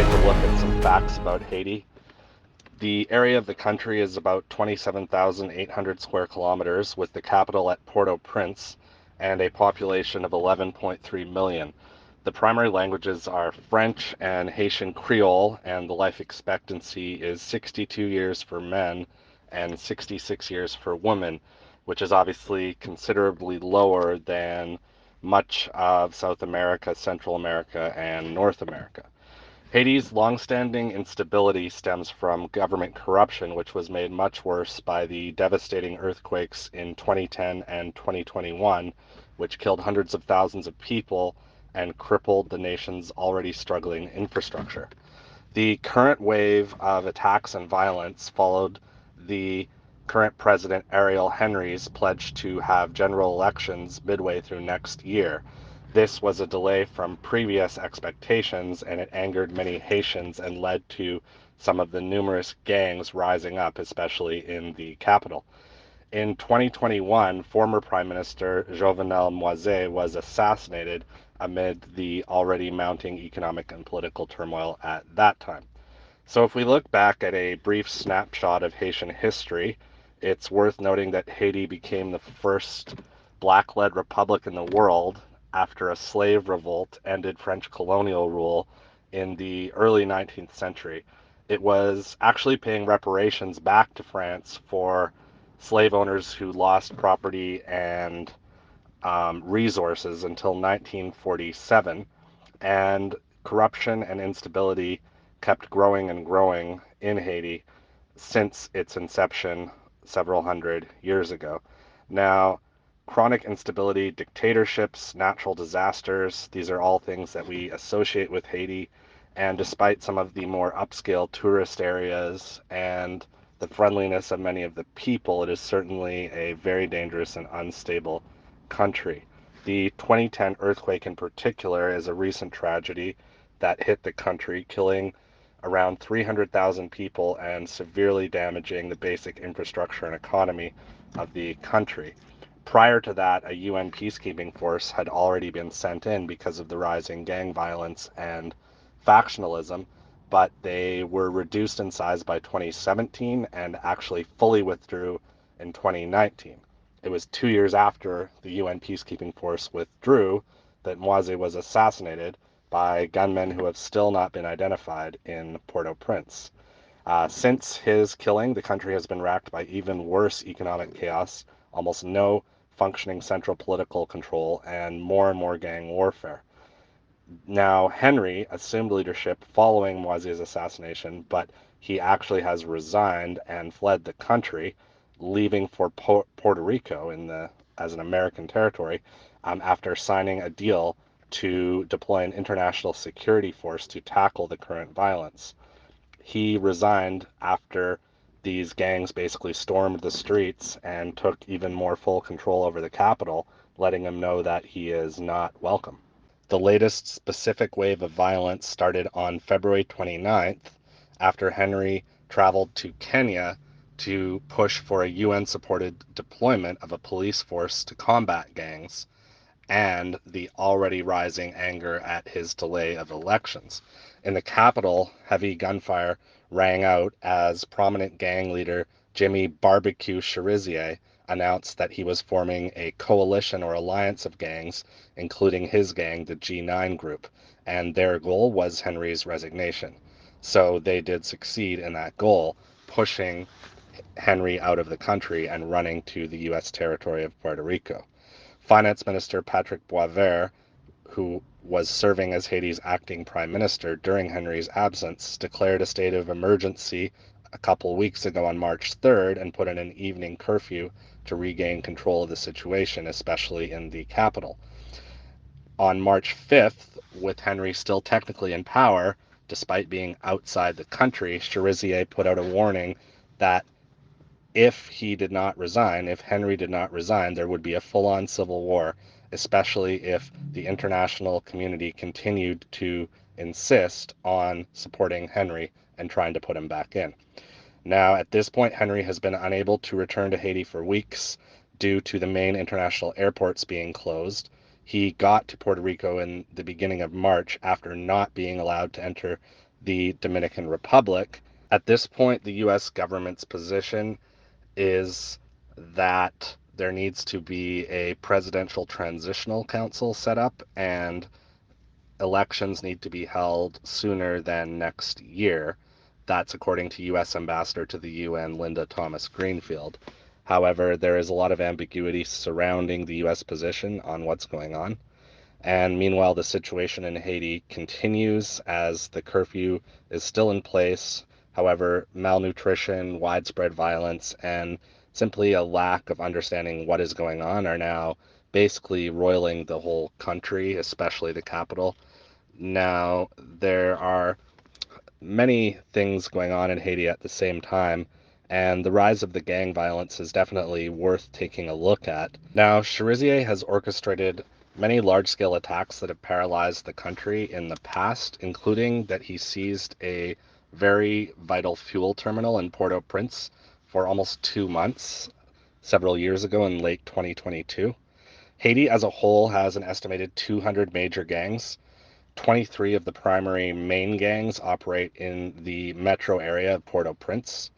take a look at some facts about Haiti. The area of the country is about 27,800 square kilometers, with the capital at Port-au-Prince and a population of 11.3 million. The primary languages are French and Haitian Creole, and the life expectancy is 62 years for men and 66 years for women, which is obviously considerably lower than much of South America, Central America, and North America. Haiti's longstanding instability stems from government corruption, which was made much worse by the devastating earthquakes in 2010 and 2021, which killed hundreds of thousands of people and crippled the nation's already struggling infrastructure. The current wave of attacks and violence followed the current president Ariel Henry's pledge to have general elections midway through next year. This was a delay from previous expectations, and it angered many Haitians and led to some of the numerous gangs rising up, especially in the capital. In 2021, former Prime Minister Jovenel Moise was assassinated amid the already mounting economic and political turmoil at that time. So if we look back at a brief snapshot of Haitian history, it's worth noting that Haiti became the first black-led republic in the world after a slave revolt ended French colonial rule in the early 19th century. It was actually paying reparations back to France for slave owners who lost property and resources until 1947, and corruption and instability kept growing and growing in Haiti since its inception several hundred years ago. Now, chronic instability, dictatorships, natural disasters, these are all things that we associate with Haiti. And despite some of the more upscale tourist areas and the friendliness of many of the people, it is certainly a very dangerous and unstable country. The 2010 earthquake in particular is a recent tragedy that hit the country, killing around 300,000 people and severely damaging the basic infrastructure and economy of the country. Prior to that, a UN peacekeeping force had already been sent in because of the rising gang violence and factionalism, but they were reduced in size by 2017 and actually fully withdrew in 2019. It was 2 years after the UN peacekeeping force withdrew that Moise was assassinated by gunmen who have still not been identified in Port-au-Prince. Since his killing, the country has been racked by even worse economic chaos, almost no functioning central political control, and more gang warfare. Now, Henry assumed leadership following Moise's assassination, but he actually has resigned and fled the country, leaving for Puerto Rico as an American territory after signing a deal to deploy an international security force to tackle the current violence. He resigned after these gangs basically stormed the streets and took even more full control over the capital, letting him know that he is not welcome. The latest specific wave of violence started on February 29th after Henry traveled to Kenya to push for a UN-supported deployment of a police force to combat gangs and the already rising anger at his delay of elections. In the capital, heavy gunfire rang out as prominent gang leader Jimmy Barbecue Cherizier announced that he was forming a coalition or alliance of gangs, including his gang, the G9 group, and their goal was Henry's resignation. So they did succeed in that goal, pushing Henry out of the country and running to the U.S. territory of Puerto Rico. Finance Minister Patrick Boisvert, who was serving as Haiti's acting prime minister during Henry's absence, declared a state of emergency a couple weeks ago on March 3rd and put in an evening curfew to regain control of the situation, especially in the capital. On March 5th, with Henry still technically in power, despite being outside the country, Cherizier put out a warning that if Henry did not resign, there would be a full-on civil war, especially if the international community continued to insist on supporting Henry and trying to put him back in. Now, at this point, Henry has been unable to return to Haiti for weeks due to the main international airports being closed. He got to Puerto Rico in the beginning of March after not being allowed to enter the Dominican Republic. At this point, the US government's position is that there needs to be a presidential transitional council set up, and elections need to be held sooner than next year. That's according to US Ambassador to the UN Linda Thomas Greenfield. However, there is a lot of ambiguity surrounding the US position on what's going on. And meanwhile, the situation in Haiti continues as the curfew is still in place. However, malnutrition, widespread violence, and simply a lack of understanding what is going on are now basically roiling the whole country, especially the capital. Now, there are many things going on in Haiti at the same time, and the rise of the gang violence is definitely worth taking a look at. Now, Cherizier has orchestrated many large-scale attacks that have paralyzed the country in the past, including that he seized a very vital fuel terminal in Port-au-Prince for almost 2 months several years ago in late 2022. Haiti as a whole has an estimated 200 major gangs. 23 of the primary main gangs operate in the metro area of Port-au-Prince.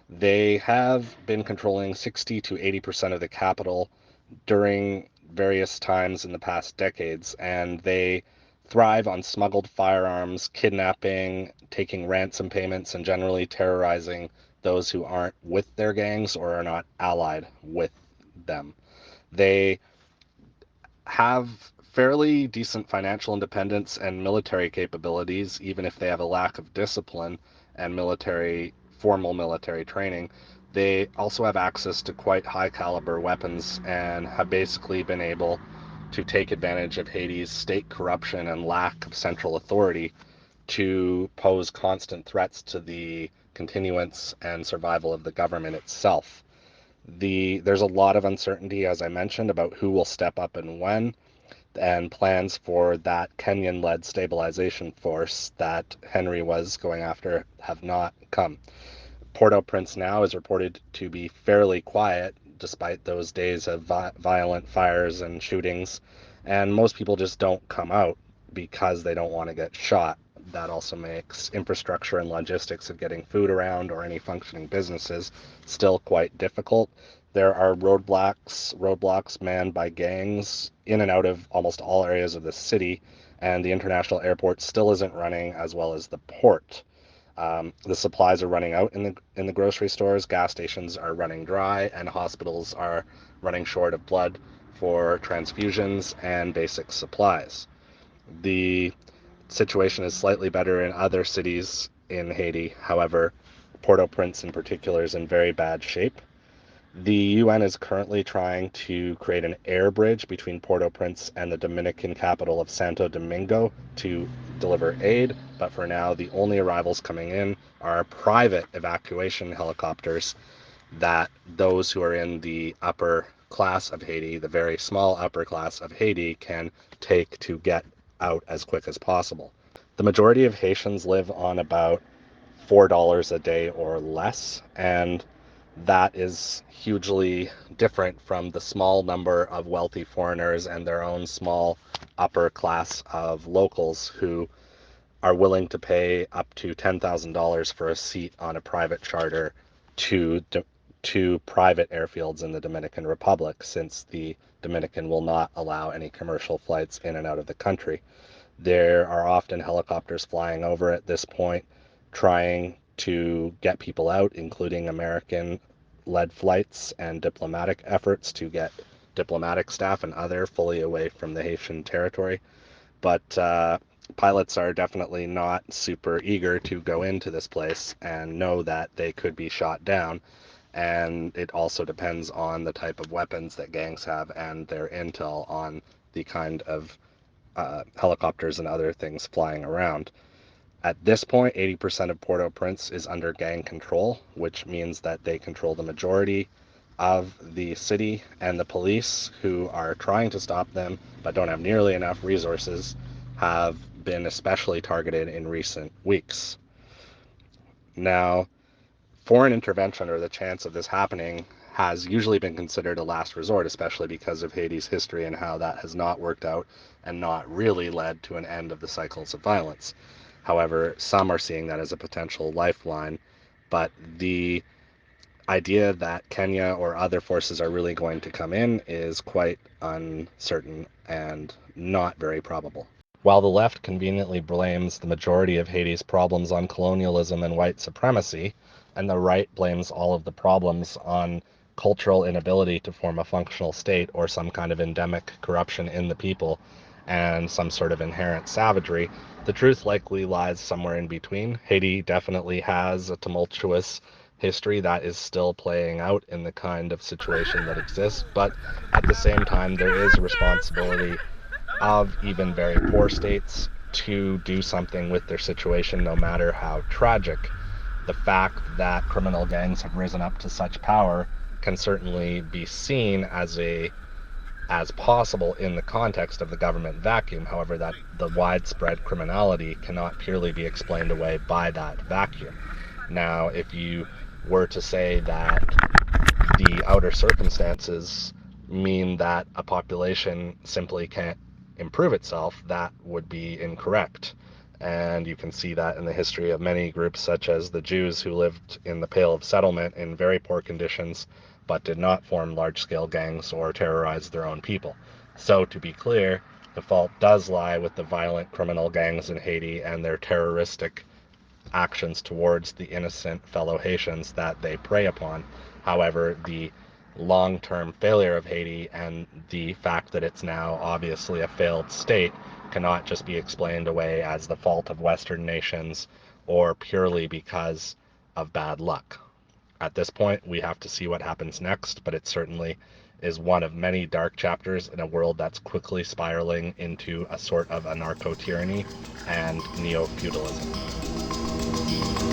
They have been controlling 60 to 80% of the capital during various times in the past decades, and they thrive on smuggled firearms, kidnapping, taking ransom payments, and generally terrorizing those who aren't with their gangs or are not allied with them. They have fairly decent financial independence and military capabilities, even if they have a lack of discipline and formal military training. They also have access to quite high caliber weapons and have basically been able to take advantage of Haiti's state corruption and lack of central authority to pose constant threats to the continuance and survival of the government itself. There's a lot of uncertainty, as I mentioned, about who will step up and when, and plans for that Kenyan-led stabilization force that Henry was going after have not come. Port-au-Prince now is reported to be fairly quiet despite those days of violent fires and shootings, and most people just don't come out because they don't want to get shot. That also makes infrastructure and logistics of getting food around or any functioning businesses still quite difficult. There are roadblocks manned by gangs in and out of almost all areas of the city, and the international airport still isn't running as well as the port. The supplies are running out in the grocery stores, gas stations are running dry, and hospitals are running short of blood for transfusions and basic supplies. The situation is slightly better in other cities in Haiti. However, Port-au-Prince in particular is in very bad shape. The UN is currently trying to create an air bridge between Port-au-Prince and the Dominican capital of Santo Domingo to deliver aid, but for now, the only arrivals coming in are private evacuation helicopters that those who are in the upper class of Haiti, the very small upper class of Haiti, can take to get out as quick as possible. The majority of Haitians live on about $4 a day or less, and that is hugely different from the small number of wealthy foreigners and their own small upper class of locals who are willing to pay up to $10,000 for a seat on a private charter to to private airfields in the Dominican Republic, since the Dominican will not allow any commercial flights in and out of the country. There are often helicopters flying over at this point, trying to get people out, including American led flights and diplomatic efforts to get diplomatic staff and other fully away from the Haitian territory. But pilots are definitely not super eager to go into this place and know that they could be shot down. And it also depends on the type of weapons that gangs have and their intel on the kind of helicopters and other things flying around. At this point, 80% of Port-au-Prince is under gang control, which means that they control the majority of the city, and the police, who are trying to stop them but don't have nearly enough resources, have been especially targeted in recent weeks. Now, foreign intervention, or the chance of this happening, has usually been considered a last resort, especially because of Haiti's history and how that has not worked out and not really led to an end of the cycles of violence. However, some are seeing that as a potential lifeline, but the idea that Kenya or other forces are really going to come in is quite uncertain and not very probable. While the left conveniently blames the majority of Haiti's problems on colonialism and white supremacy, and the right blames all of the problems on cultural inability to form a functional state or some kind of endemic corruption in the people and some sort of inherent savagery, the truth likely lies somewhere in between. Haiti definitely has a tumultuous history that is still playing out in the kind of situation that exists, but at the same time, there is a responsibility of even very poor states to do something with their situation, no matter how tragic. The fact that criminal gangs have risen up to such power can certainly be seen as possible in the context of the government vacuum. However, that the widespread criminality cannot purely be explained away by that vacuum. Now, if you were to say that the outer circumstances mean that a population simply can't improve itself, that would be incorrect. And you can see that in the history of many groups, such as the Jews who lived in the Pale of Settlement in very poor conditions, but did not form large-scale gangs or terrorize their own people. So, to be clear, the fault does lie with the violent criminal gangs in Haiti and their terroristic actions towards the innocent fellow Haitians that they prey upon. However, the long-term failure of Haiti and the fact that it's now obviously a failed state cannot just be explained away as the fault of Western nations or purely because of bad luck. At this point, we have to see what happens next, but it certainly is one of many dark chapters in a world that's quickly spiraling into a sort of anarcho-tyranny and neo-feudalism.